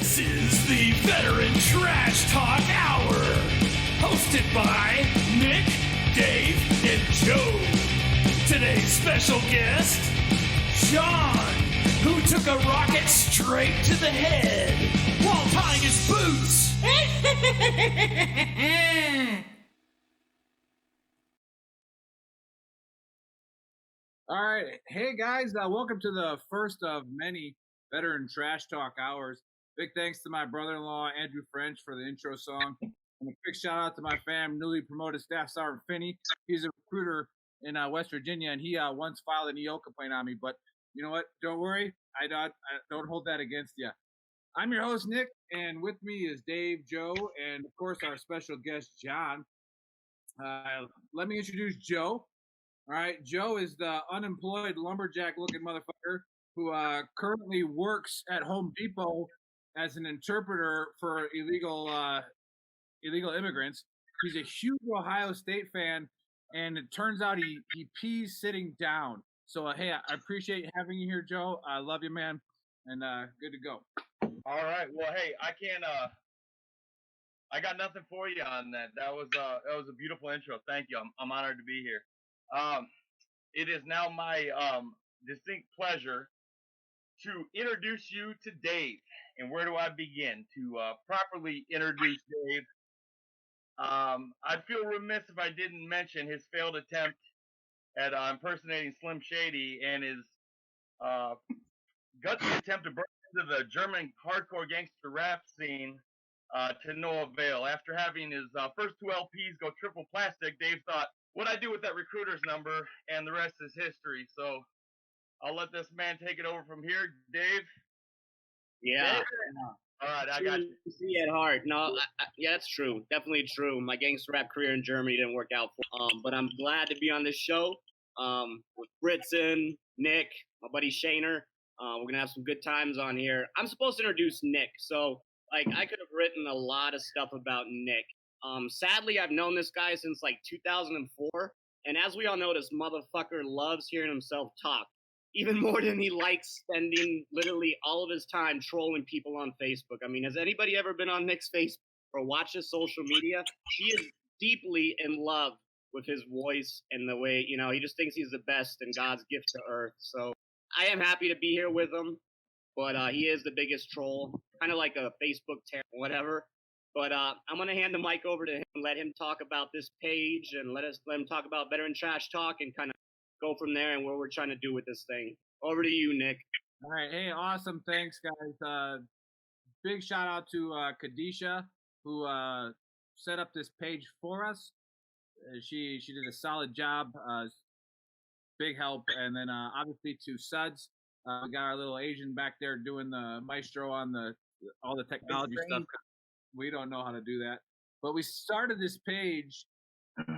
This is the Veteran Trash Talk Hour, hosted by Nick, Dave, and Joe. Today's special guest, John, who took a rocket straight to the head while tying his boots. All right. Hey, guys. Welcome to the first of many Veteran Trash Talk Hours. Big thanks to my brother-in-law, Andrew French, for the intro song. And a big shout-out to my fam, newly promoted Staff Sergeant Finney. He's a recruiter in West Virginia, and he once filed an EO complaint on me. But you know what? Don't worry. I don't hold that against you. I'm your host, Nick, and with me is Dave, Joe, and, of course, our special guest, John. Let me introduce Joe. All right, Joe is the unemployed lumberjack-looking motherfucker who currently works at Home Depot as an interpreter for illegal immigrants. He's a huge Ohio State fan, and it turns out he pees sitting down. So, hey, I appreciate having you here, Joe. I love you, man, and good to go. All right. Well, hey, I got nothing for you on that. That was a beautiful intro. Thank you. I'm honored to be here. It is now my distinct pleasure to introduce you to Dave. And where do I begin to properly introduce Dave? I'd feel remiss if I didn't mention his failed attempt at impersonating Slim Shady and his gutsy attempt to break into the German hardcore gangster rap scene to no avail. After having his first two LPs go triple plastic, Dave thought, what'd I do with that recruiter's number? And the rest is history. So I'll let this man take it over from here. Dave? Yeah. Dave? All right, I got you. See at heart. No, yeah, that's true. Definitely true. My gangster rap career in Germany didn't work out for but I'm glad to be on this show with Britzen, Nick, my buddy Shanner. We're going to have some good times on here. I'm supposed to introduce Nick. So, I could have written a lot of stuff about Nick. Sadly, I've known this guy since 2004, and as we all know, this motherfucker loves hearing himself talk, even more than he likes spending literally all of his time trolling people on Facebook. I mean, has anybody ever been on Nick's Facebook or watched his social media? He is deeply in love with his voice and the way, he just thinks he's the best and God's gift to earth. So I am happy to be here with him, but he is the biggest troll, kind of like a Facebook terror, whatever. But I'm going to hand the mic over to him and let him talk about this page and let him talk about Veteran Trash Talk and kind of go from there and what we're trying to do with this thing. Over to you, Nick. All right. Hey, awesome. Thanks, guys. Big shout out to Kadisha, who set up this page for us. She did a solid job. Big help. And then obviously to Suds. We got our little Asian back there doing the maestro on all the technology stuff. We don't know how to do that. But we started this page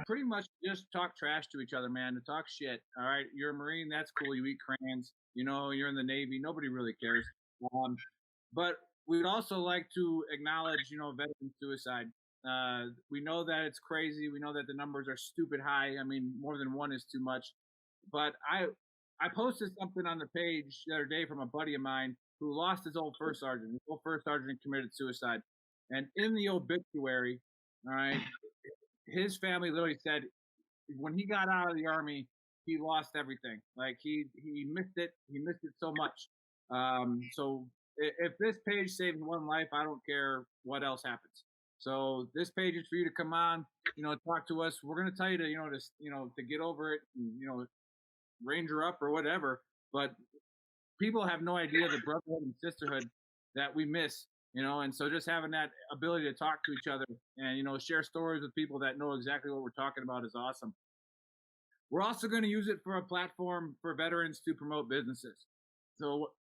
pretty much just talk trash to each other, man, to talk shit. All right, you're a Marine, that's cool. You eat crayons. You're in the Navy. Nobody really cares. But we'd also like to acknowledge, veteran suicide. We know that it's crazy. We know that the numbers are stupid high. I mean, more than one is too much. But I posted something on the page the other day from a buddy of mine who lost his old first sergeant. His old first sergeant committed suicide. And in the obituary, all right, his family literally said when he got out of the Army, he lost everything. He missed it. He missed it so much. So if this page saves one life, I don't care what else happens. So this page is for you to come on, talk to us. We're going to tell you to get over it, and, ranger up or whatever. But people have no idea the brotherhood and sisterhood that we miss. And so just having that ability to talk to each other and, share stories with people that know exactly what we're talking about is awesome. We're also going to use it for a platform for veterans to promote businesses. So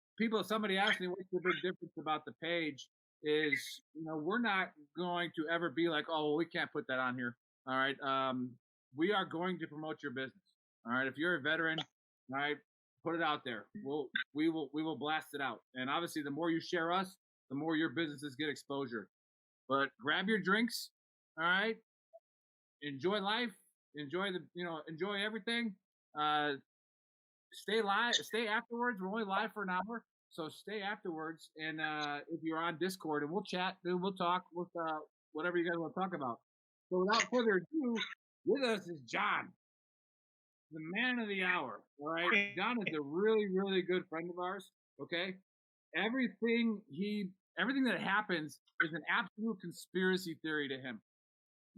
somebody asked me what's the big difference about the page is, we're not going to ever be like, oh, well, we can't put that on here. All right. We are going to promote your business. All right. If you're a veteran, all right, put it out there. We will blast it out. And obviously the more you share us, the more your businesses get exposure. But grab your drinks, all right? Enjoy life, enjoy everything. Stay afterwards. We're only live for an hour. So stay afterwards, and if you're on Discord, and we'll chat, and we'll talk with whatever you guys want to talk about. So without further ado, with us is John, the man of the hour. All right, John is a really, really good friend of ours. Okay, everything everything that happens is an absolute conspiracy theory to him.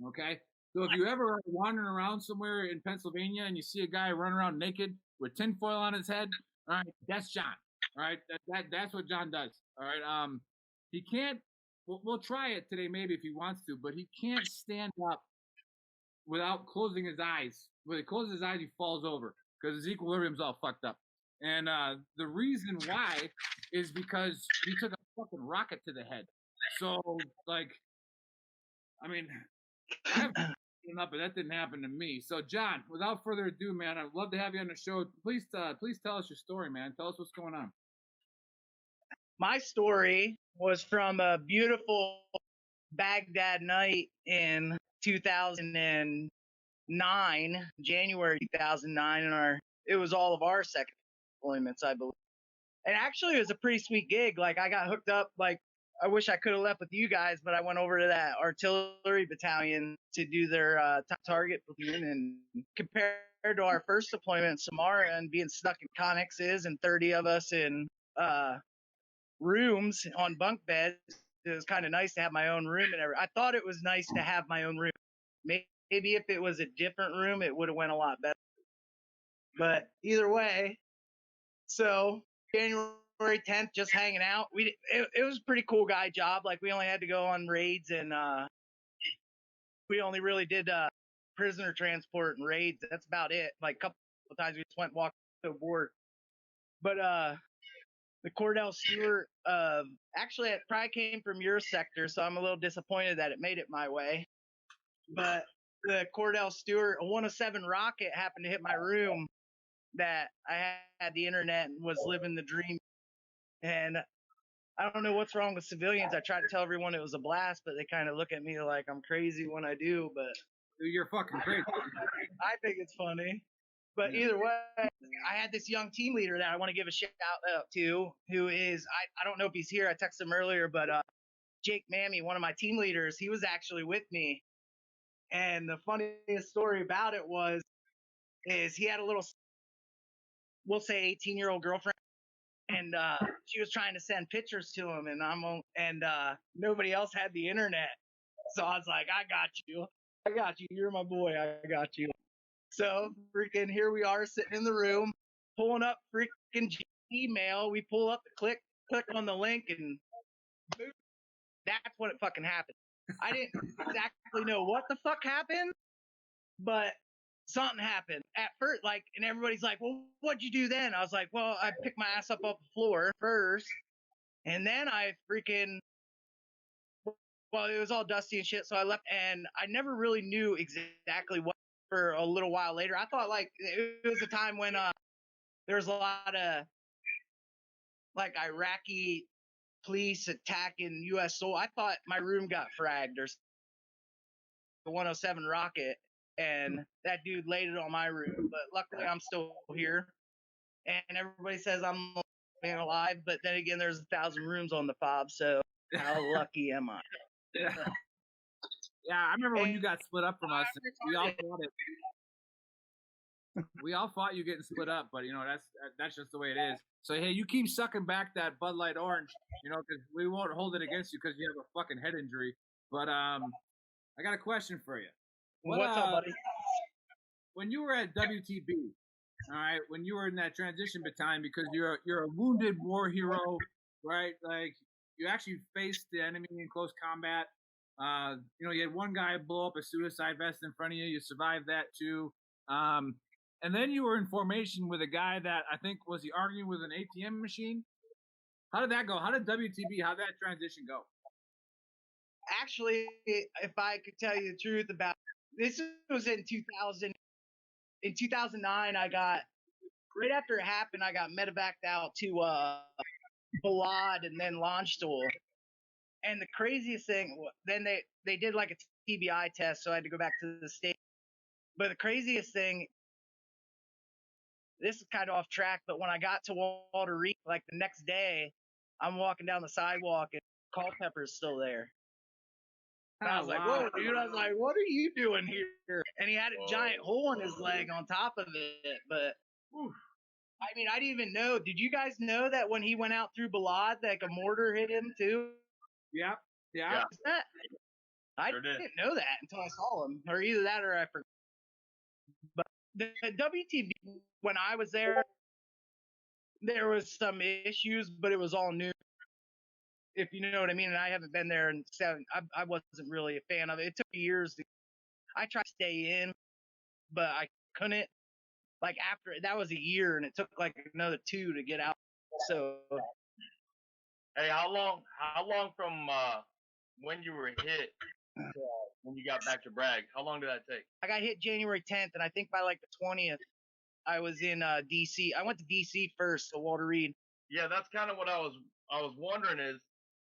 Okay, so if you ever are wandering around somewhere in Pennsylvania and you see a guy running around naked with tinfoil on his head, all right, that's John. All right, that's what John does. All right, he can't. We'll try it today, maybe if he wants to, but he can't stand up without closing his eyes. When he closes his eyes, he falls over because his equilibrium's all fucked up. And the reason why is because he took a fucking rocket to the head. So, like, I mean, I have up, but that didn't happen to me. So, John, without further ado, man, I'd love to have you on the show. Please tell us your story, man. Tell us what's going on. My story was from a beautiful Baghdad night in 2009, January 2009, and it was all of our second deployments, I believe. And actually, it was a pretty sweet gig. Like, I got hooked up. Like, I wish I could have left with you guys, but I went over to that artillery battalion to do their target platoon. And compared to our first deployment in Samara and being stuck in connexes and 30 of us in rooms on bunk beds, it was kind of nice to have my own room and everything. I thought it was nice to have my own room. Maybe if it was a different room, it would have went a lot better. But either way, so January 10th, just hanging out. It was a pretty cool guy job. Like, we only had to go on raids, and we only really did prisoner transport and raids. That's about it. Like, a couple of times we just went walking aboard. But the Cordell Stewart, actually, it probably came from your sector, so I'm a little disappointed that it made it my way. But the Cordell Stewart, a 107 rocket happened to hit my room that I had the internet and was living the dream. And I don't know what's wrong with civilians. I try to tell everyone it was a blast, but they kind of look at me like I'm crazy when I do. But You're fucking crazy. I think it's funny. But either way, I had this young team leader that I want to give a shout out to, who is, I don't know if he's here. I texted him earlier, but Jake Mammy, one of my team leaders, he was actually with me. And the funniest story about it is he had a little, we'll say 18-year-old girlfriend. And she was trying to send pictures to him, and nobody else had the internet. So I was like, I got you. You're my boy. I got you. So freaking here we are sitting in the room, pulling up freaking email. We pull up, click on the link, and boom, that's what it fucking happened. I didn't exactly know what the fuck happened, but something happened at first, like, and everybody's like, well, what'd you do then? I was like, well, I picked my ass up off the floor first, and then well, it was all dusty and shit, so I left, and I never really knew exactly what for a little while later. I thought, like, it was a time when there was a lot of, like, Iraqi police attacking U.S. soil. I thought my room got fragged or the 107 rocket, and that dude laid it on my room. But luckily, I'm still here, and everybody says I'm man alive. But then again, there's 1,000 rooms on the fob, so how lucky am I? Yeah, I remember when you got split up from us. We all fought it. We all fought you getting split up, but that's just the way it is. So hey, you keep sucking back that Bud Light Orange, because we won't hold it against you because you have a fucking head injury. But I got a question for you. What's up, buddy? When you were at WTB, all right, when you were in that transition battalion, because you're a wounded war hero, right? Like, you actually faced the enemy in close combat. You had one guy blow up a suicide vest in front of you. You survived that too. And then you were in formation with a guy that I think was he arguing with an ATM machine. How did that go? How did WTB? How did that transition go? Actually, if I could tell you the truth about this, was in 2000. In 2009, I got, right after it happened, I got medevaced out to Balad and then Launchstool. And the craziest thing, then they did like a TBI test, so I had to go back to the state. But the craziest thing this is kind of off track, but when I got to Walter Reed, like the next day, I'm walking down the sidewalk and Culpepper's still there. And I was like, whoa, dude. I was like, what are you doing here? And he had a giant hole in his leg on top of it. But, I mean, I didn't even know. Did you guys know that when he went out through Balad, like a mortar hit him too? Yeah. I didn't know that until I saw him. Or either that or I forgot. But the WTV, when I was there was some issues, but it was all new. If you know what I mean, and I haven't been there in 7. I wasn't really a fan of it. It took years. I tried to stay in, but I couldn't. Like after that was a year, and it took like another 2 to get out. So, Hey, how long from when you were hit to when you got back to Bragg? How long did that take? I got hit January 10th, and I think by like the 20th, I was in DC. I went to DC first, so Walter Reed. Yeah, that's kind of what I was wondering is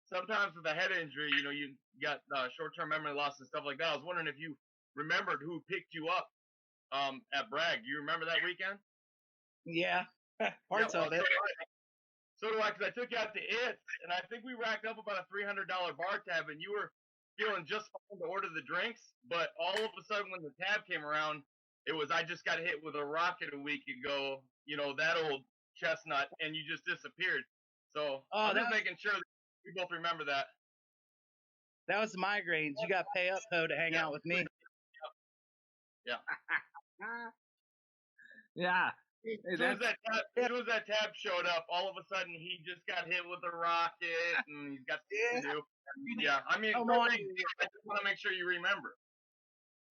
sometimes with a head injury, you know, you got short-term memory loss and stuff like that. I was wondering if you remembered who picked you up at Bragg. Do you remember that weekend? Yeah, parts of it. So do I, because I took you out to ITS, and I think we racked up about a $300 bar tab, and you were feeling just fine to order the drinks, but all of a sudden when the tab came around, it was, I just got hit with a rocket a week ago, you know, that old chestnut, and you just disappeared. So I'm just making sure that we both remember that. That was the migraines. You got to pay up, though, to hang out with me. Yeah. Yeah. As soon as that tab showed up, all of a sudden he just got hit with a rocket, and he's got stuff to do. Yeah, I mean, I just want to make sure you remember.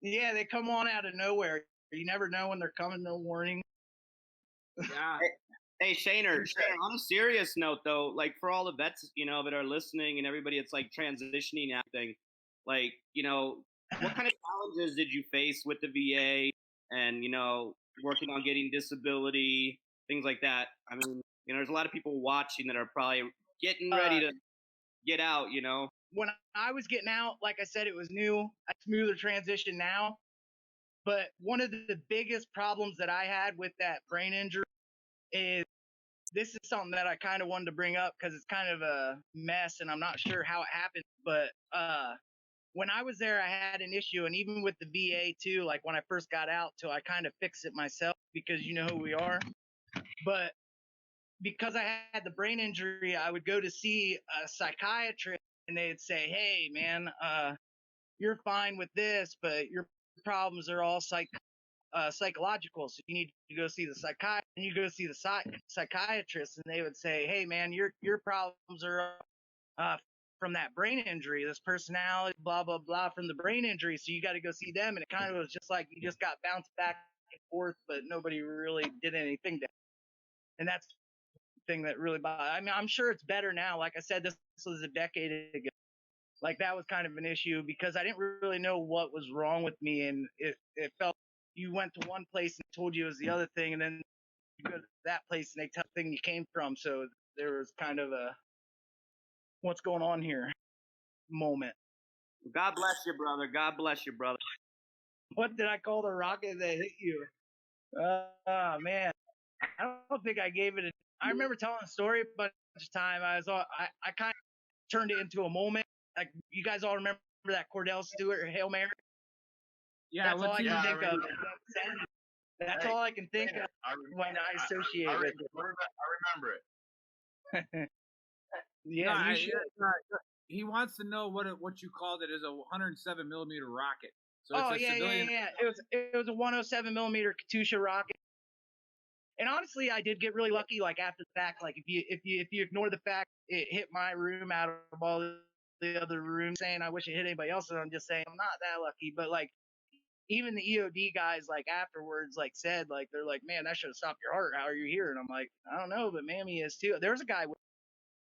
Yeah, they come on out of nowhere. You never know when they're coming, no warning. Yeah. Hey, Shanner, on a serious note, though, like for all the vets, you know, that are listening and everybody that's like transitioning everything, like, you know, what kind of challenges did you face with the VA and, you know, working on getting disability, things like that? I mean, you know, there's a lot of people watching that are probably getting ready to get out, you know? When I was getting out, like I said, it was new, a smoother transition now. But one of the biggest problems that I had with that brain injury is this is something that I kind of wanted to bring up because it's kind of a mess and I'm not sure how it happened. But when I was there, I had an issue, and even with the VA too, like when I first got out, till I kind of fixed it myself because you know who we are. But because I had the brain injury, I would go to see a psychiatrist, and they'd say, "Hey, man, you're fine with this, but your problems are all psychological, so you need to go see the psychiatrist." And you go see the psychiatrist, and they would say, "Hey, man, your problems are from that brain injury, this personality, blah blah blah, from the brain injury. So you got to go see them." And it kind of was just like you just got bounced back and forth, but nobody really did anything to. And that's the thing that really bothered. I mean, I'm sure it's better now. Like I said, this was a decade ago. Like that was kind of an issue because I didn't really know what was wrong with me, and it felt you went to one place and told you it was the other thing, and then you go to that place and they tell the thing you came from. So there was kind of a what's going on here moment. God bless you, brother. God bless you, brother. What did I call the rocket that hit you? Oh man, I don't think I gave it. I remember telling a story a bunch of time. I kind of turned it into a moment. Like you guys all remember that Cordell Stewart Hail Mary? Yeah, that's all I can think of. That's all I can think of when I associate with it. I remember it. Yeah, no, he wants to know what you called it as a 107 millimeter rocket. So it's civilian. It was a 107 millimeter Katusha rocket. And honestly, I did get really lucky. Like after the fact, like if you ignore the fact it hit my room out of all the other rooms, saying I wish it hit anybody else, and I'm just saying I'm not that lucky. But like even the EOD guys, like afterwards, like said, like they're like, man, that should have stopped your heart. How are you here? And I'm like, I don't know, but Mammy is too. There was a guy with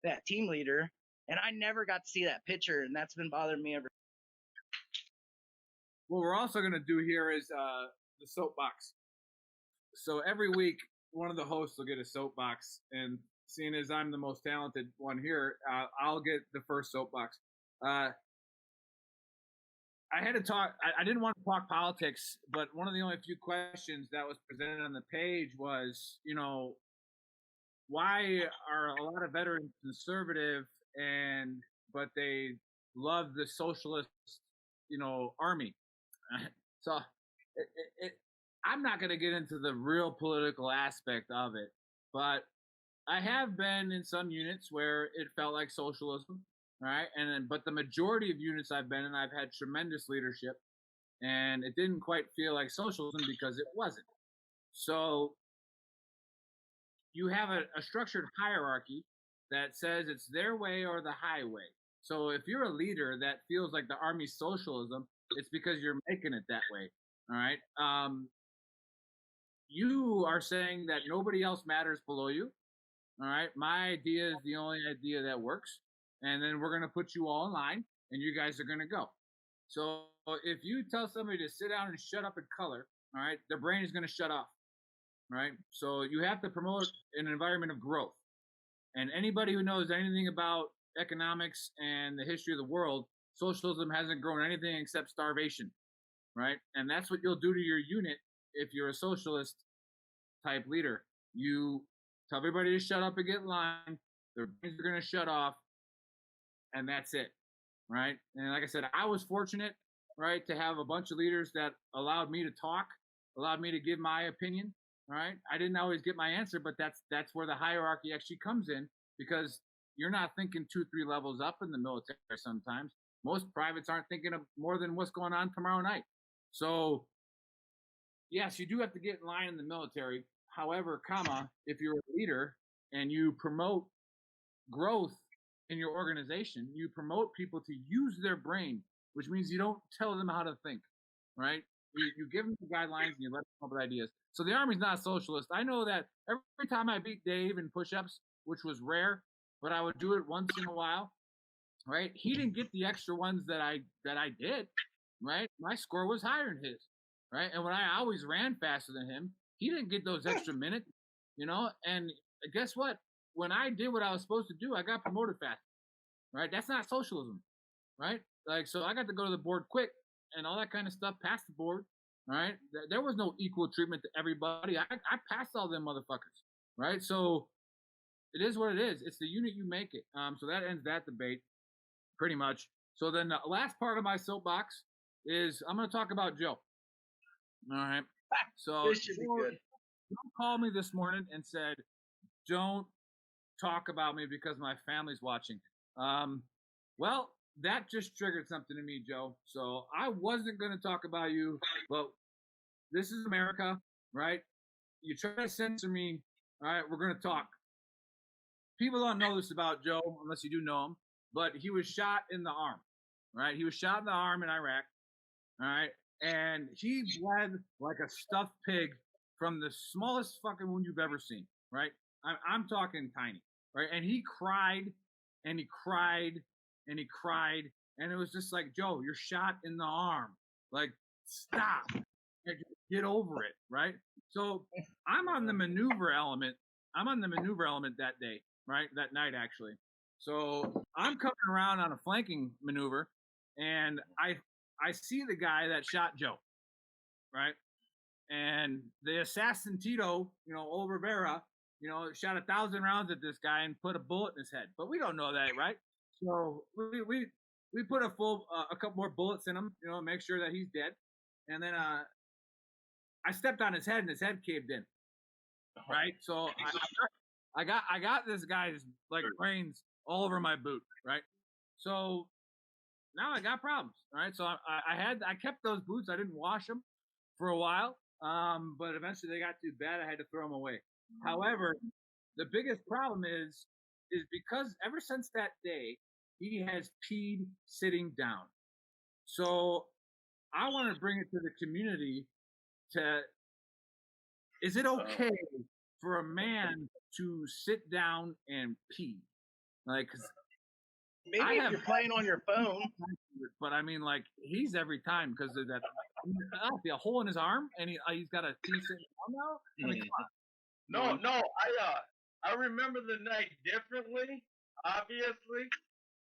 that team leader, and I never got to see that picture, and that's been bothering me ever. What we're also going to do here is the soapbox. So every week, one of the hosts will get a soapbox, and seeing as I'm the most talented one here, I'll get the first soapbox. I had to talk. I didn't want to talk politics, but one of the only few questions that was presented on the page was, why are a lot of veterans conservative but they love the socialist, army? So I'm not going to get into the real political aspect of it, but I have been in some units where it felt like socialism, right? But the majority of units I've been in, I've had tremendous leadership, and it didn't quite feel like socialism because it wasn't. So you have a structured hierarchy that says it's their way or the highway. So if you're a leader that feels like the Army's socialism, it's because you're making it that way. All right. You are saying that nobody else matters below you. All right. My idea is the only idea that works. And then we're going to put you all in line and you guys are going to go. So if you tell somebody to sit down and shut up and color, all right, their brain is going to shut off. Right. So you have to promote an environment of growth. And anybody who knows anything about economics and the history of the world, socialism hasn't grown anything except starvation. Right. And that's what you'll do to your unit if you're a socialist type leader. You tell everybody to shut up and get in line. Their brains are going to shut off. And that's it. Right. And like I said, I was fortunate, right, to have a bunch of leaders that allowed me to talk, allowed me to give my opinion. All right. I didn't always get my answer, but that's where the hierarchy actually comes in, because you're not thinking 2-3 levels up in the military sometimes. Most privates aren't thinking of more than what's going on tomorrow night. So, yes, you do have to get in line in the military. However, if you're a leader and you promote growth in your organization, you promote people to use their brain, which means you don't tell them how to think, right? You give them the guidelines and you let them come up with ideas. So the Army's not socialist. I know that every time I beat Dave in push-ups, which was rare, but I would do it once in a while, right? He didn't get the extra ones that I did, right? My score was higher than his, right? And when I always ran faster than him, he didn't get those extra minutes, And guess what? When I did what I was supposed to do, I got promoted fast, right? That's not socialism, right? Like, so I got to go to the board quick and all that kind of stuff, past the board, right? There was no equal treatment to everybody. I passed all them motherfuckers, right? So it is what it is. It's the unit you make it. So that ends that debate pretty much. So then the last part of my soapbox is I'm going to talk about Joe. All right. So This should be good. Joe called me this morning and said, don't talk about me because my family's watching. Well, that just triggered something in me, Joe. So I wasn't going to talk about you, but this is America, right? You try to censor me, all right, we're going to talk. People don't know this about Joe unless you do know him, but he was shot in the arm, right? He was shot in the arm in Iraq, all right? And he bled like a stuffed pig from the smallest fucking wound you've ever seen, right? I'm talking tiny, right? And he cried and he cried and he cried. And it was just like, Joe, you're shot in the arm. Like, stop. Get over it, right? So I'm on the maneuver element. I'm on the maneuver element that day, right? That night, actually. So I'm coming around on a flanking maneuver, and I see the guy that shot Joe, right? And the assassin Tito, Olivera, shot 1,000 rounds at this guy and put a bullet in his head. But we don't know that, right? So we put a couple more bullets in him, make sure that he's dead. And then I stepped on his head and his head caved in, right? So I got this guy's like brains all over my boot, right? So now I got problems, right? So I kept those boots. I didn't wash them for a while, but eventually they got too bad. I had to throw them away. However, the biggest problem is because ever since that day, he has peed sitting down. So I want to bring it to the community is it okay for a man to sit down and pee? Like, maybe if you're playing on your phone. But I mean, like, he's every time because of that. A hole in his arm, and he's got a pee sitting down now. I mean, come on. No, I remember the night differently. Obviously,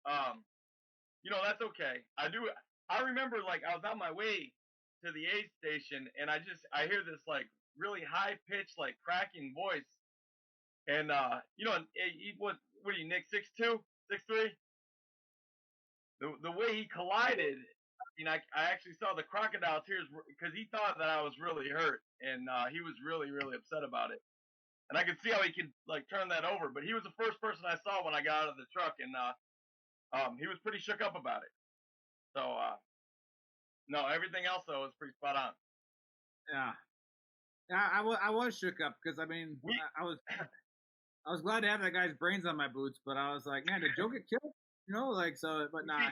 that's okay. I remember like I was on my way to the aid station, and I hear this like really high pitched like cracking voice, and what are you, Nick, 6'2", 6'3"? The way he collided, I actually saw the crocodile tears because he thought that I was really hurt, and he was really really upset about it. And I could see how he could like turn that over, but he was the first person I saw when I got out of the truck, and he was pretty shook up about it. So no, everything else though was pretty spot on. Yeah. I was shook up because I mean I was glad to have that guy's brains on my boots, but I was like, man, did Joe get killed? Like so, but nah.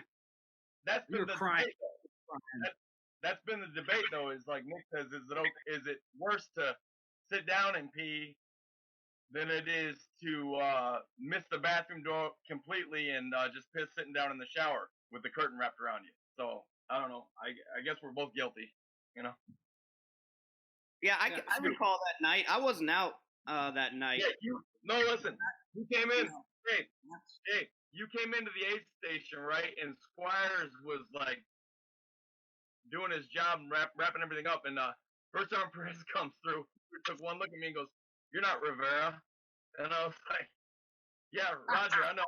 That's You been were the crying. debate. That's been the debate though. Is like Nick says, is it worse to sit down and pee than it is to miss the bathroom door completely and just piss sitting down in the shower with the curtain wrapped around you? So I don't know. I guess we're both guilty. Yeah, I recall that night. I wasn't out that night. Yeah, listen. You came in, Dave. You came into the aid station, right? And Squires was like doing his job, wrapping everything up, and First Sergeant Perez comes through. He took one look at me and goes, "You're not Rivera," and I was like, "Yeah, Roger, I know."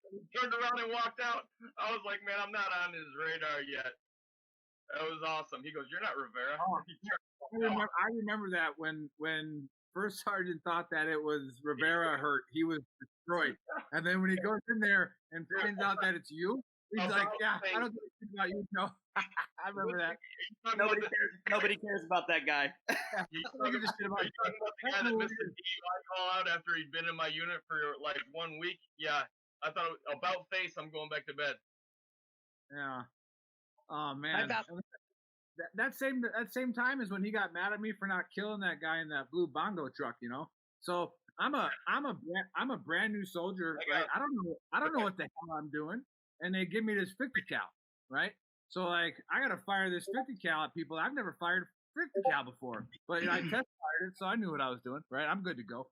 He turned around and walked out. I was like, "Man, I'm not on his radar yet." That was awesome. He goes, "You're not Rivera." I remember that when First Sergeant thought that it was Rivera hurt, he was destroyed. And then when he goes in there and finds out that it's you, he's like, "Yeah, I don't think about you, no." I remember that. Nobody cares about that guy. You talking about the guy that missed the DUI call out after he'd been in my unit for like 1 week? Yeah, I thought about face. I'm going back to bed. Yeah. Oh man. That same time is when he got mad at me for not killing that guy in that blue bongo truck, So I'm a brand new soldier, right? I don't know what the hell I'm doing, and they give me this 50 cal, right? So like I gotta fire this 50 cal at people. I've never fired 50 cal before, but I test fired it, so I knew what I was doing, right? I'm good to go.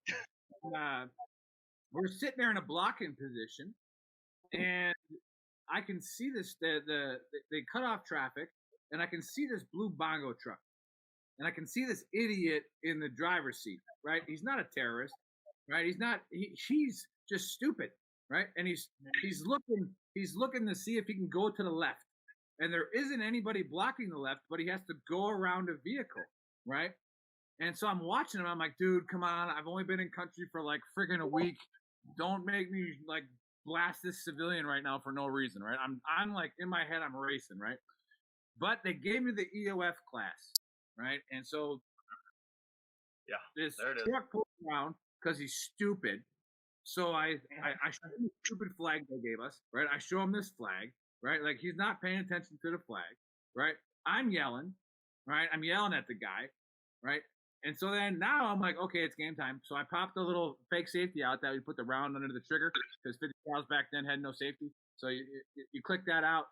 We're sitting there in a blocking position, and I can see this. They cut off traffic. And I can see this blue bongo truck. And I can see this idiot in the driver's seat, right? He's not a terrorist, right? He's just stupid, right? And he's looking to see if he can go to the left. And there isn't anybody blocking the left, but he has to go around a vehicle, right? And so I'm watching him. I'm like, dude, come on. I've only been in country for like friggin' a week. Don't make me like blast this civilian right now for no reason, right? I'm like in my head, I'm racing, right? But they gave me the EOF class, right? And so this truck pulled around because he's stupid. So I show him the stupid flag they gave us, right? I show him this flag, right? Like he's not paying attention to the flag, right? I'm yelling, right? I'm yelling at the guy, right? And so then now I'm like, okay, it's game time. So I popped the little fake safety out that we put the round under the trigger because 50 cals back then had no safety. So you click that out.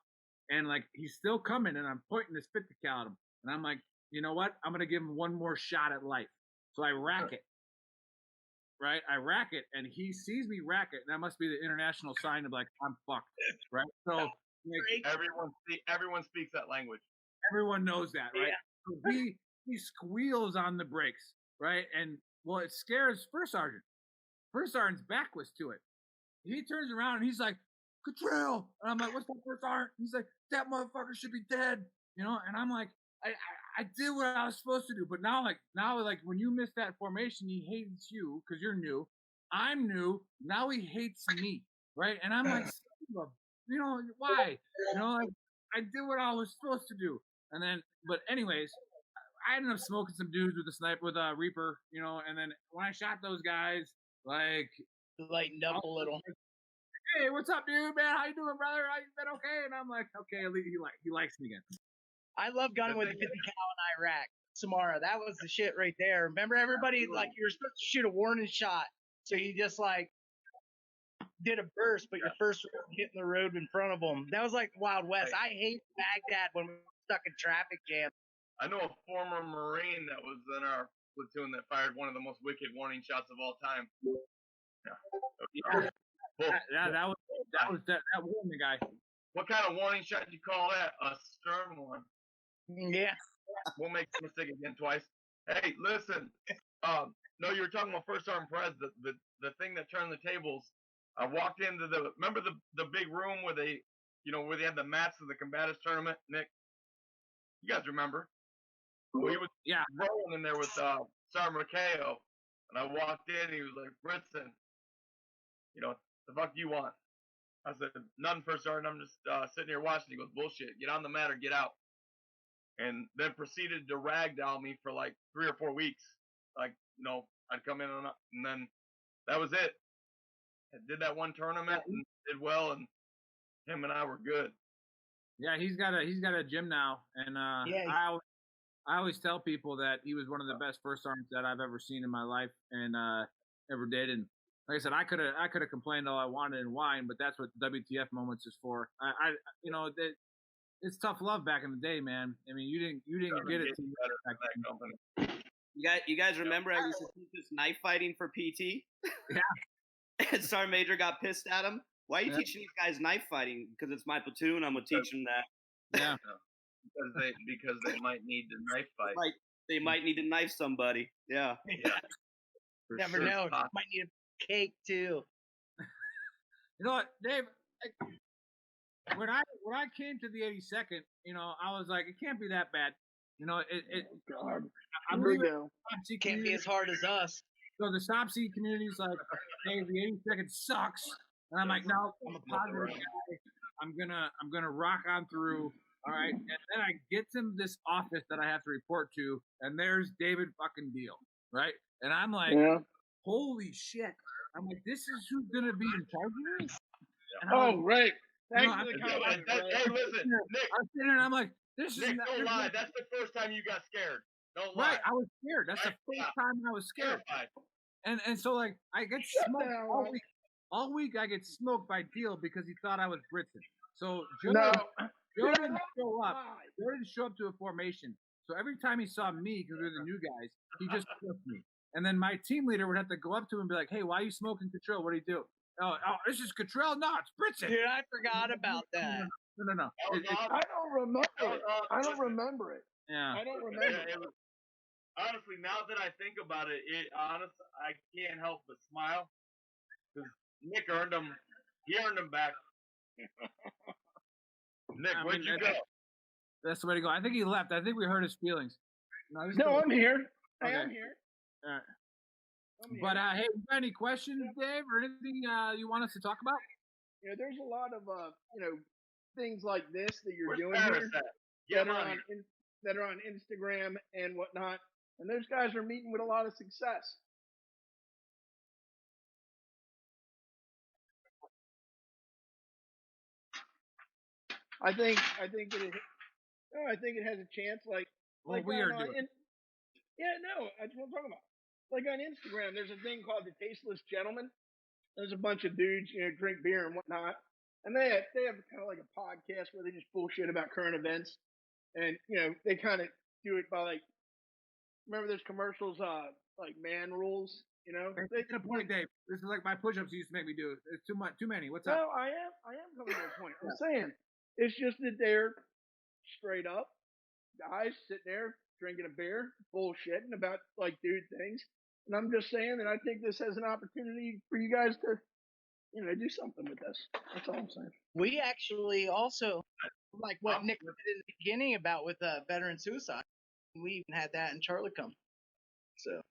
And like he's still coming, and I'm pointing this 50 cal at him, and I'm like, you know what? I'm gonna give him one more shot at life. So I rack it, right? I rack it, and he sees me rack it, and that must be the international sign of like I'm fucked, right? So like, everyone speaks that language. Everyone knows that, right? Yeah. So he squeals on the brakes, right? And well, it scares First Sergeant. First Sergeant's back was to it. He turns around and he's like, "Cottrell," and I'm like, "What's up, First Sergeant?" He's like, "That motherfucker should be dead," And I'm like, I did what I was supposed to do, but now when you miss that formation, he hates you because you're new. I'm new. Now he hates me, right? And I'm like, why? Like I did what I was supposed to do, and then, but anyways, I ended up smoking some dudes with a sniper, with a Reaper, and then when I shot those guys, like lightened up a little. Hey, what's up, dude, man? How you doing, brother? How you been? Okay? And I'm like, okay, he likes me again. I love gunning with the 50 cal in Iraq. Samara, that was the shit right there. Remember, everybody, like, you were supposed to shoot a warning shot, so you just, like, did a burst, but your first was hitting the road in front of them. That was like Wild West. I hate Baghdad when we're stuck in traffic jam. I know a former Marine that was in our platoon that fired one of the most wicked warning shots of all time. Yeah. That was the guy. What kind of warning shot do you call that? A stern one. Yeah. We'll make the mistake again twice. Hey, listen. No, you were talking about first sergeant Perez. The thing that turned the tables. I walked into remember the big room where they had the mats of the combatives tournament, Nick? You guys remember? Well, he was rolling in there with Sergeant Maceo, and I walked in. He was like, "Britson, the fuck do you want?" I said, "Nothing, first sergeant. I'm just sitting here watching." He goes, "Bullshit. Get on the mat or get out." And then proceeded to ragdoll me for like 3 or 4 weeks. Like, I'd come in and then that was it. I did that one tournament and did well, and him and I were good. Yeah, he's got a gym now, and I always tell people that he was one of the best first sergeants that I've ever seen in my life and ever did. And like I said, I could have complained all I wanted and whined, but that's what WTF moments is for. It's tough love back in the day, man. I mean, you didn't get it. You guys remember I used to teach this knife fighting for PT? Yeah. And Sergeant Major got pissed at him. Why are you teaching these guys knife fighting? Because it's my platoon. I'm gonna teach them that. Yeah. because they might need to knife fight. They might need to knife somebody. Yeah. Never know. Might need a cake too. You know what, Dave? When I came to the 82nd, I was like, it can't be that bad. I'm leaving. Can't be as hard as us. So the stop seat community's like, hey, the 82nd sucks, and I'm like, no, I'm a positive guy. I'm gonna rock on through. All right, and then I get to this office that I have to report to, and there's David fucking Deal, right? And I'm like, holy shit! I'm like, this is who's gonna be in charge of me? Right. Thanks for the comment. Hey, listen, Nick. I'm sitting there and I'm like, this is Nick, don't lie. That's the first time you got scared. Don't lie. Right, I was scared. That's the first time I was scared. And so like I get smoked all week. All week I get smoked by Deal because he thought I was Britson. So Joe didn't show up. Joe didn't show up to a formation. So every time he saw me, because we were the new guys, he just flipped me. And then my team leader would have to go up to him and be like, "Hey, why are you smoking Cottrell? What do you do?" Oh, this is Cottrell? No, it's Britson. Dude, I forgot about that. No. I don't remember it. I don't remember it. Yeah. I don't remember it. Honestly, now that I think about it, I can't help but smile. Because Nick earned them. He earned them back. Nick, where'd you go? That's the way to go. I think he left. I think we hurt his feelings. No, I'm here. I am here. All right. But hey, you got any questions, Dave, or anything you want us to talk about? There's a lot of things like this that you're doing here that are on Instagram and whatnot, and those guys are meeting with a lot of success. I think it has a chance. Like we are doing. That's what I'm talking about. Like on Instagram, there's a thing called the Tasteless Gentleman. There's a bunch of dudes, drink beer and whatnot, and they have kind of like a podcast where they just bullshit about current events, and they kind of do it by remember there's commercials like Man Rules, They get a point, Dave. This is like my push-ups you used to make me do. It's too many. What's up? No, I am coming to a point. I'm saying it's just that they're straight up guys sitting there drinking a beer, bullshitting about dude things. And I'm just saying that I think this has an opportunity for you guys to, do something with this. That's all I'm saying. We actually also, like what Nick said in the beginning about with veteran suicide, we even had that in Charlicum. So,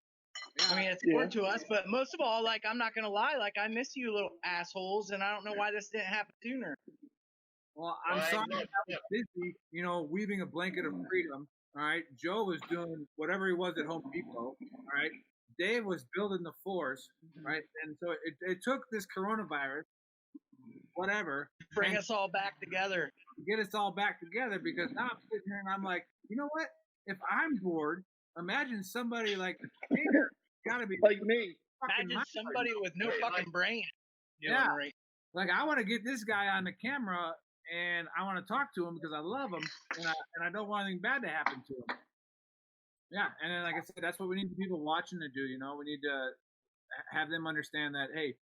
I mean, it's important to us, but most of all, I'm not going to lie, I miss you little assholes, and I don't know why this didn't happen sooner. Well, I'm sorry I was busy, weaving a blanket of freedom. All right. Joe was doing whatever he was at Home Depot. All right. Dave was building the force. Right. And so it took this coronavirus, whatever, bring us all back together. Get us all back together, because now I'm sitting here and I'm like, you know what? If I'm bored, imagine somebody like gotta be like me. Imagine somebody with no fucking brain. Yeah. Right. Like, I want to get this guy on the camera and I want to talk to him because I love him and I don't want anything bad to happen to him. Yeah. And then, like I said, that's what we need people watching to do. We need to have them understand that, hey,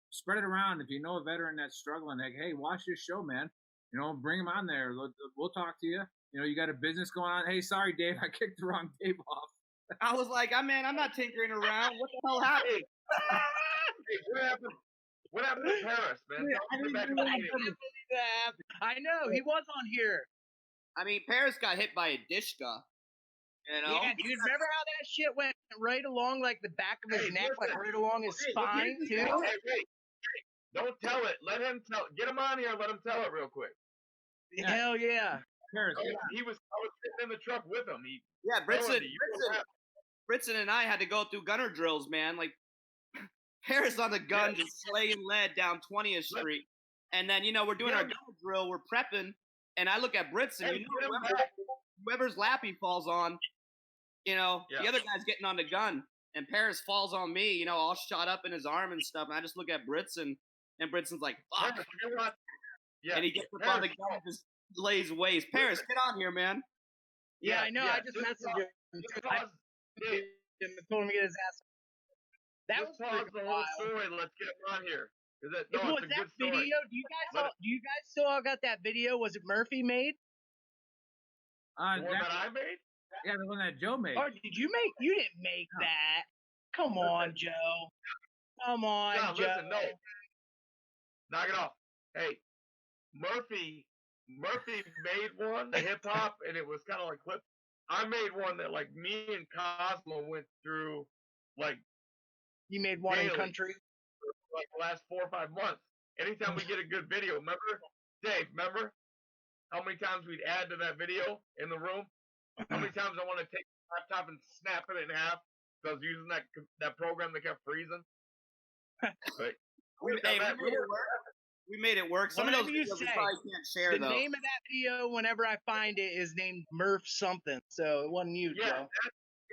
spread it around. If you know a veteran that's struggling, hey, watch this show, man. You know, bring him on there. We'll talk to you. You know, you got a business going on. Hey, sorry, Dave, I kicked the wrong Dave off. I was like, I'm not tinkering around. What the hell happened? Hey, what happened to Paris, man? Tell me back in the meeting. I know he was on here. I mean, Paris got hit by a dishka. You know? Yeah, dude. Remember how that shit went right along like the back of his neck, like right along his spine too? Hey, don't tell it. Let him tell. Get him on here. And let him tell it real quick. Yeah. Hell yeah. Paris, I was sitting in the truck with him. Britson and I had to go through gunner drills, man. Like Paris on the gun, just slaying lead down 20th Street, and then we're doing our gunner drill, we're prepping, and I look at Britson. Whoever's lap he falls on, the other guy's getting on the gun, and Paris falls on me, all shot up in his arm and stuff, and I just look at Britson, and Britson's like, fuck. And he gets up on the gun and just lays waste. Paris, get on here, man. Yeah, I know. I just messaged him. I told him to get his ass. That was pause the whole story. Let's get him on here. Was that video? Do you guys still all got that video? Was it Murphy made? The one that I made? Yeah, the one that Joe made. Or did you make? You didn't make that. Come on, Joe. Come on, Joe. Listen, no. Knock it off. Hey, Murphy made one, the hip hop, and it was kind of like clip. I made one that like me and Cosmo went through, like. You made one daily, in country? for like the last 4 or 5 months. Anytime we get a good video, remember, Dave, how many times we'd add to that video in the room? How many times I want to take the laptop and snap it in half because I was using that program that kept freezing? But we made it work. Some of those videos we probably can't share, though. The name of that video, whenever I find it, is named Murph something. So it wasn't you, Joe.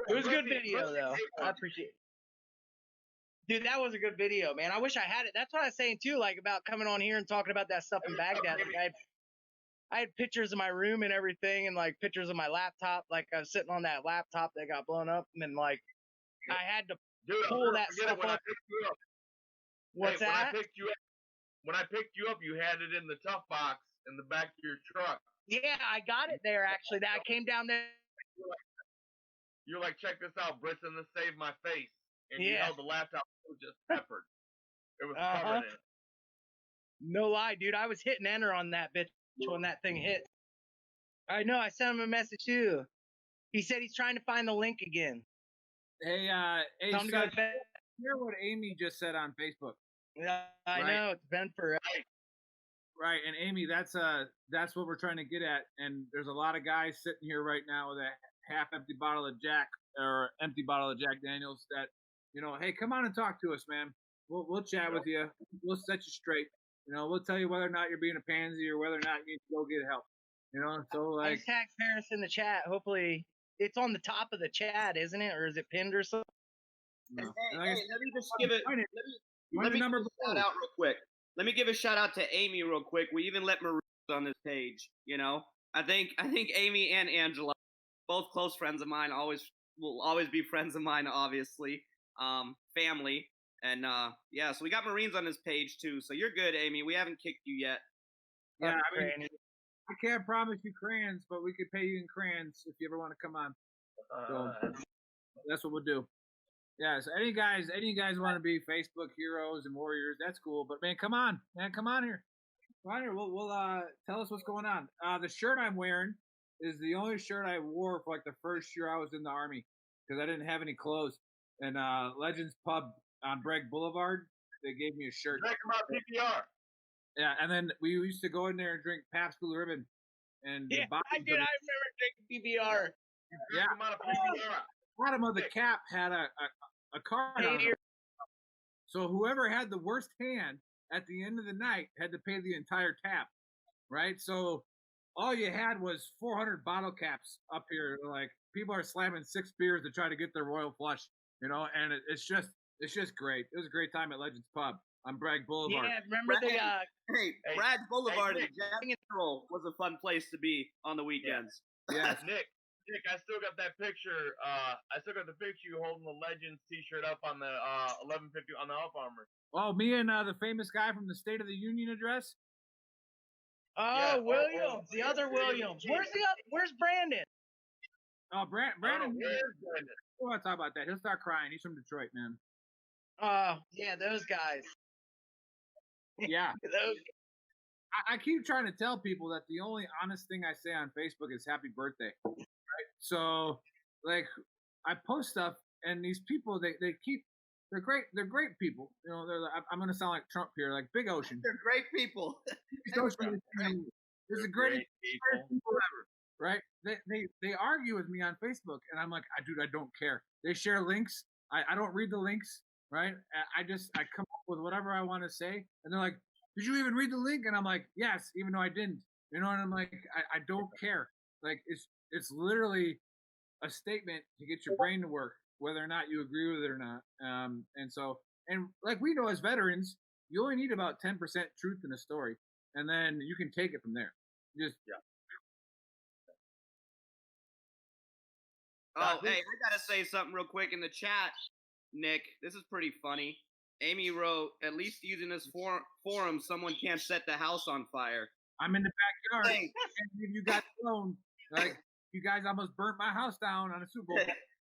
It was a good video, though. I appreciate it. Dude, that was a good video, man. I wish I had it. That's what I was saying, too, like, about coming on here and talking about that stuff in Baghdad. Like, I had pictures of my room and everything and, like, pictures of my laptop. Like, I was sitting on that laptop that got blown up. And, like, I had to pull that stuff up. What's that? When I picked you up, you had it in the tough box in the back of your truck. Yeah, I got it there, actually. That I came down there. You're like, check this out, Britson, this saved my face. And you held the laptop, it was just peppered. It was covered in it. No lie, dude. I was hitting enter on that bitch when that thing hit. I know. I sent him a message, too. He said he's trying to find the link again. Hey, son, hear what Amy just said on Facebook. Yeah, I know. It's been forever. Right, and Amy, that's what we're trying to get at. And there's a lot of guys sitting here right now with a half-empty bottle of Jack or empty bottle of Jack Daniels that, hey, come on and talk to us, man. We'll chat with you. We'll set you straight. We'll tell you whether or not you're being a pansy or whether or not you need to go get help. So like. I tagged Paris in the chat. Hopefully, it's on the top of the chat, isn't it, or is it pinned or something? No. Hey, let me just give it. Let me give a shout out real quick. Let me give a shout out to Amy real quick. We even let Marie on this page. I think Amy and Angela, both close friends of mine, will always be friends of mine, obviously. Family. And so we got Marines on this page too. So you're good, Amy. We haven't kicked you yet. Yeah, I can't promise you crayons, but we could pay you in crayons if you ever want to come on. So that's what we'll do. Yeah, so any guys want to be Facebook heroes and warriors, that's cool. But man, come on here. Come on here. We'll tell us what's going on. The shirt I'm wearing is the only shirt I wore for like the first year I was in the Army because I didn't have any clothes. And Legends Pub on Bragg Boulevard, they gave me a shirt. Check them out, PPR. Yeah, and then we used to go in there and drink Pabst Blue Ribbon. And I remember drinking PBR. Yeah. Bottom of the cap had a card on it. So whoever had the worst hand at the end of the night had to pay the entire tab, right? So all you had was 400 bottle caps up here. Like people are slamming 6 beers to try to get their royal flush, and it's just great. It was a great time at Legends Pub on Bragg Boulevard. Yeah, remember Bragg Boulevard in general was a fun place to be on the weekends. Yes. Nick, I still got that picture. I still got the picture you holding the Legends T-shirt up on the 1150 on the Up Armor. Oh, me and the famous guy from the State of the Union address. Oh, Yeah, Williams, the other Williams. Where's the other? Where's Brandon? Oh, Brandon. Where's Brandon? We want to talk about that. He'll start crying. He's from Detroit, man. Yeah, those guys. Yeah. Those. I keep trying to tell people that the only honest thing I say on Facebook is happy birthday. Right? So, like, I post stuff, and these people, they're great people. You know, I'm going to sound like Trump here, like Big Ocean. They're great people. There's the greatest people ever, right? They argue with me on Facebook, and I'm like, dude, I don't care. They share links. I don't read the links, right? I come up with whatever I want to say, and they're like, did you even read the link? And I'm like, yes, even though I didn't. You know, and I'm like, I don't care. Like, it's literally a statement to get your brain to work, whether or not you agree with it or not. And like we know as veterans, you only need about 10% truth in a story, and then you can take it from there. Just Oh, hey, I gotta say something real quick in the chat, Nick. This is pretty funny. Amy wrote, "At least using this forum, someone can't set the house on fire." I'm in the backyard, and if you got alone, like you guys almost burnt my house down on a Super Bowl.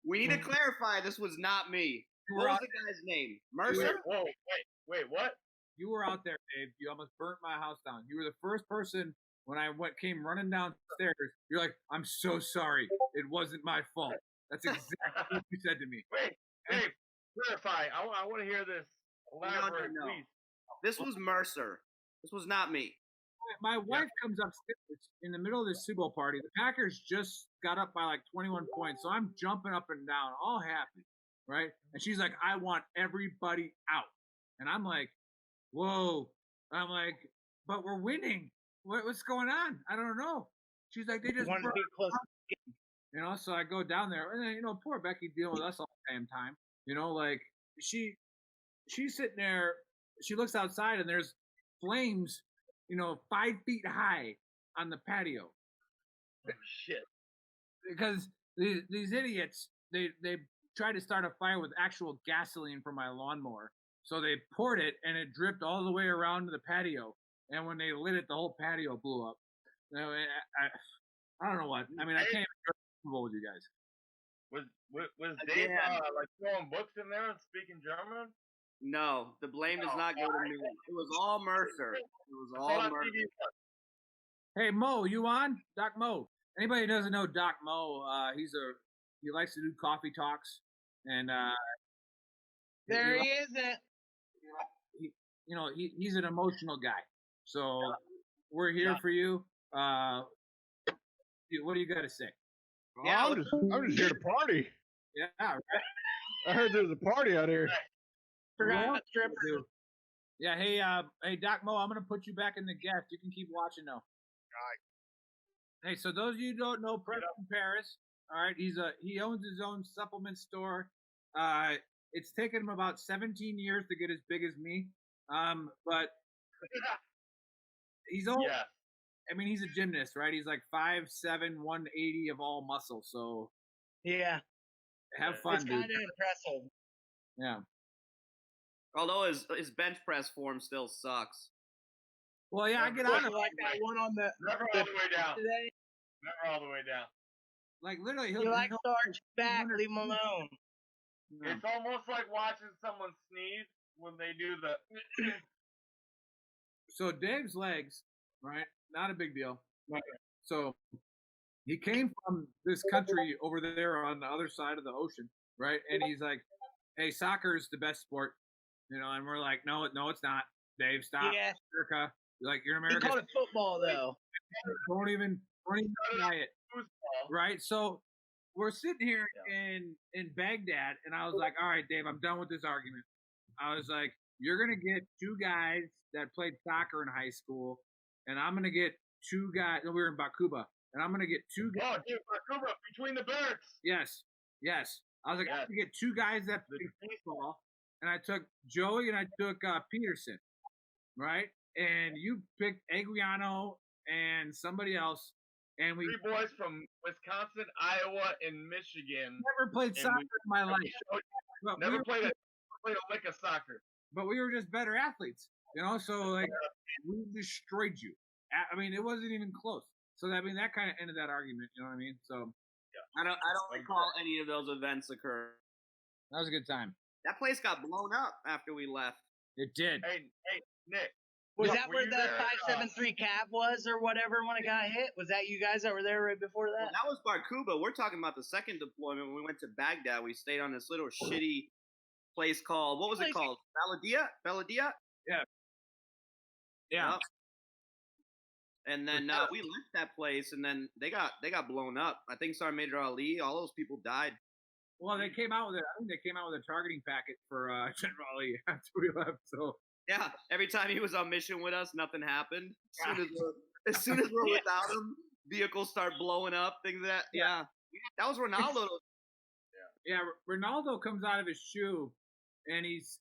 We need to clarify this was not me. What was the guy's name? Mercer? Whoa, wait, what? You were out there, Dave. You almost burnt my house down. You were the first person when I came running downstairs. You're like, I'm so sorry. It wasn't my fault. That's exactly what you said to me. Wait, Dave, clarify. I want to hear this. Elaborate, No. please. This was Mercer. This was not me. My wife comes upstairs in the middle of this Super Bowl party. The Packers just got up by like 21 points, so I'm jumping up and down, all happy, right? And she's like, I want everybody out. And I'm like, whoa. I'm like, but we're winning. What's going on? I don't know. She's like, they just Want to be close. You know, so I go down there, and then, you know, poor Becky dealing with us all the damn time. You know, like she's sitting there, she looks outside, and there's flames, you know, 5 feet high on the patio. Oh, shit. Because these idiots, they tried to start a fire with actual gasoline from my lawnmower. So they poured it, and it dripped all the way around to the patio. And when they lit it, the whole patio blew up. You know, I don't know what. I mean, I can't even go to the Super Bowl with you guys. Was Dave like throwing books in there and speaking German? No, the blame does not go to me. It was all Mercer. It was all Mercer. Hey, Mo, you on? Doc Mo. Anybody who doesn't know Doc Mo, he likes to do coffee talks, and There he isn't. He's an emotional guy. So we're here for you. What do you got to say? Yeah, I'm just here to party. Yeah, right. I heard there's a party out here. Forgot stripper. Yeah, hey, Doc Mo, I'm gonna put you back in the guest. You can keep watching though. All right. Hey, so those of you who don't know Preston Paris, all right, he owns his own supplement store. It's taken him about 17 years to get as big as me. But he's old. Yeah. I mean, he's a gymnast, right? He's like 5'7", 180 of all muscle. So Yeah. have fun, It's dude. kind of impressive. Yeah. Although his bench press form still sucks. Well, yeah, I get on it. Like that one on the Never all the way down. today. Never all the way down. Like literally, You like Sarge back, leave him alone. Yeah. It's almost like watching someone sneeze when they do the. So Dave's legs, right? Not a big deal. Right. So he came from this country over there on the other side of the ocean, right? And he's like, "Hey, soccer's the best sport," you know. And we're like, "No, it's not." Dave, stop. Yeah. America. Like you're He America. called it football though. Don't even try it. Right? So we're sitting here in Baghdad, and I was like, all right, Dave, I'm done with this argument. I was like, you're going to get two guys that played soccer in high school, and I'm going to get two guys. No, we were in Bakuba, and I'm going to get two guys. Oh, dude, Bakuba, between the birds. Yes. I was like, I'm going to get two guys that play baseball, and I took Joey and I took Peterson, right? And you picked Aguiano and somebody else. And we 3 boys from Wisconsin, Iowa, and Michigan. never played soccer in my life. But Never played a lick of soccer. But we were just better athletes, you know. So like, we destroyed you. I mean, it wasn't even close. So I mean, that kind of ended that argument. You know what I mean? So I don't recall any of those events occur. that was a good time. That place got blown up after we left. It did. Hey, Nick. Was Nick, that were where you the there? 573 cab was or whatever when it got hit? Was that you guys that were there right before Well, that? that was Barcuba. We're talking about the second deployment when we went to Baghdad. We stayed on this little shitty place called, what was it called? Baladia? Yeah. Yep. And then we left that place, and then they got blown up. I think Sergeant Major Ali, all those people died. Well, they came out with I think they came out with a targeting packet for General Ali after we left. So Yeah, every time he was on mission with us, nothing happened. As soon as we're without him, vehicles start blowing up. Things that that was Ronaldo. yeah, Ronaldo comes out of his shoe, and he's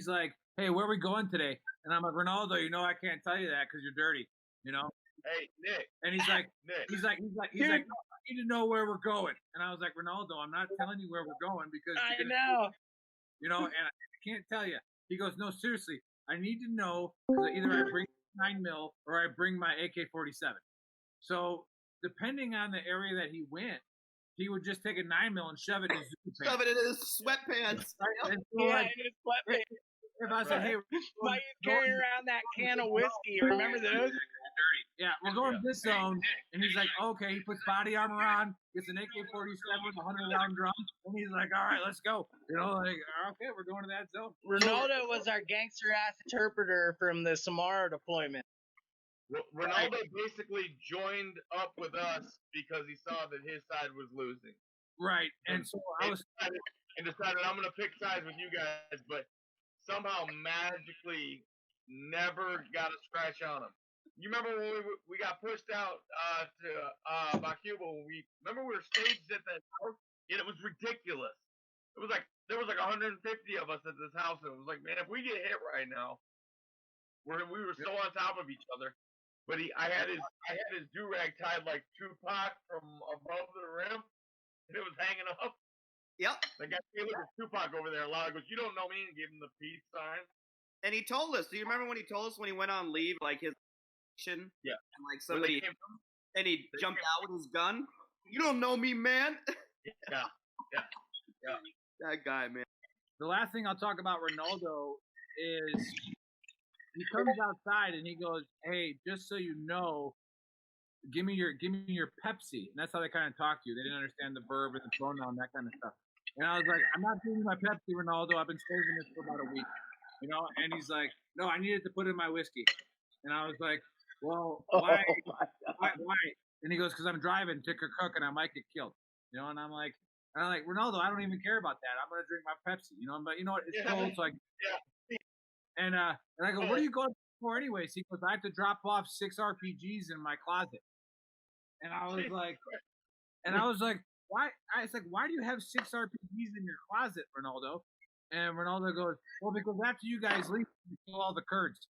like, "Hey, where are we going today?" And I'm like, "Ronaldo, you know I can't tell you that because you're dirty." You know? Hey, Nick. And he's like, Nick. he's like, no, I need to know where we're going. And I was like, Ronaldo, I'm not telling you where we're going because I know. You know, and I can't tell you. He goes, no, seriously, I need to know because either I bring 9mm or I bring my AK-47. So depending on the area that he went, he would just take a 9mm and shove it in his pants. Shove it in his sweatpants. And so, Yeah, like, in his sweatpants. if I said, hey, Why you carrying around that can of whiskey? Remember those? Yeah, we're going to this zone, and he's like, okay, he puts body armor on, gets an AK-47 with a 100-round drum, and he's like, all right, let's go. You know, like, okay, we're going to that zone. Ronaldo was our gangster-ass interpreter from the Samara deployment. Ronaldo basically joined up with us because he saw that his side was losing. Right, and so I was... And decided I'm going to pick sides with you guys, but somehow magically never got a scratch on him. You remember when we got pushed out to Bakuba? Remember we were staged at that house? And it was ridiculous. It was like there was like 150 of us at this house, and it was like, man, if we get hit right now, we were so on top of each other. But I had his do-rag tied like Tupac from above the rim, and it was hanging up. Yep. The guy, hey, look, it's Tupac over there. Lala goes, you don't know me, and gave him the peace sign. And he told us. Do you remember when he told us when he went on leave, like his mission? Yeah. And like somebody, and he jumped out with his gun. You don't know me, man. Yeah. That guy, man. The last thing I'll talk about Ronaldo is he comes outside and he goes, hey, just so you know, give me your Pepsi. And that's how they kind of talk to you. They didn't understand the verb and the pronoun, that kind of stuff. And I was like, I'm not giving you my Pepsi, Ronaldo. I've been saving this for about a week. You know? And he's like, no, I needed to put in my whiskey. And I was like, well, why? Why? And he goes, because I'm driving to Kirkuk and I might get killed. You know? And I'm like, Ronaldo, I don't even care about that. I'm gonna drink my Pepsi. You know? But you know what? It's cold, so and I go, what are you going for anyways? He goes, I have to drop off 6 RPGs in my closet. And I was like, why? I was like, why do you have 6 RPGs in your closet, Ronaldo? And Ronaldo goes, well, because after you guys leave, you kill all the Kurds.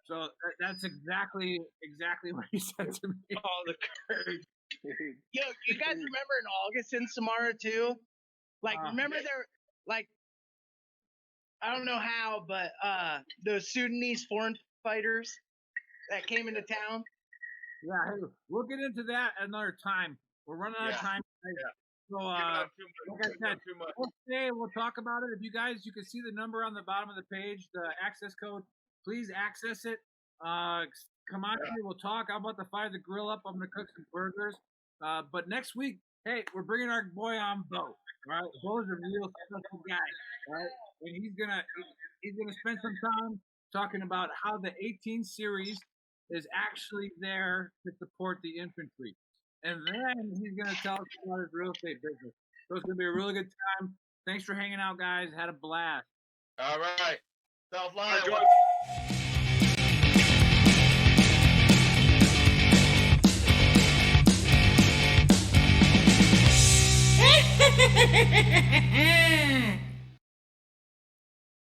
So that's exactly what he said to me. All the Kurds. Yo, you guys remember in August in Samara too? Like, remember there, like, I don't know how, but those Sudanese foreign fighters that came into town. Yeah, hey, we'll get into that another time. We're running out of time. So, like I said, today we'll talk about it. If you guys, you can see the number on the bottom of the page, the access code. Please access it. Come on here. We'll talk. I'm about to fire the grill up. I'm going to cook some burgers. But next week, hey, we're bringing our boy on Bo. All right, Bo's a real special guy. All right, and he's gonna spend some time talking about how the 18 series is actually there to support the infantry. And then he's going to tell us about his real estate business. So it's going to be a really good time. Thanks for hanging out, guys. Had a blast. All right. Self-line. Ha ha ha ha ha!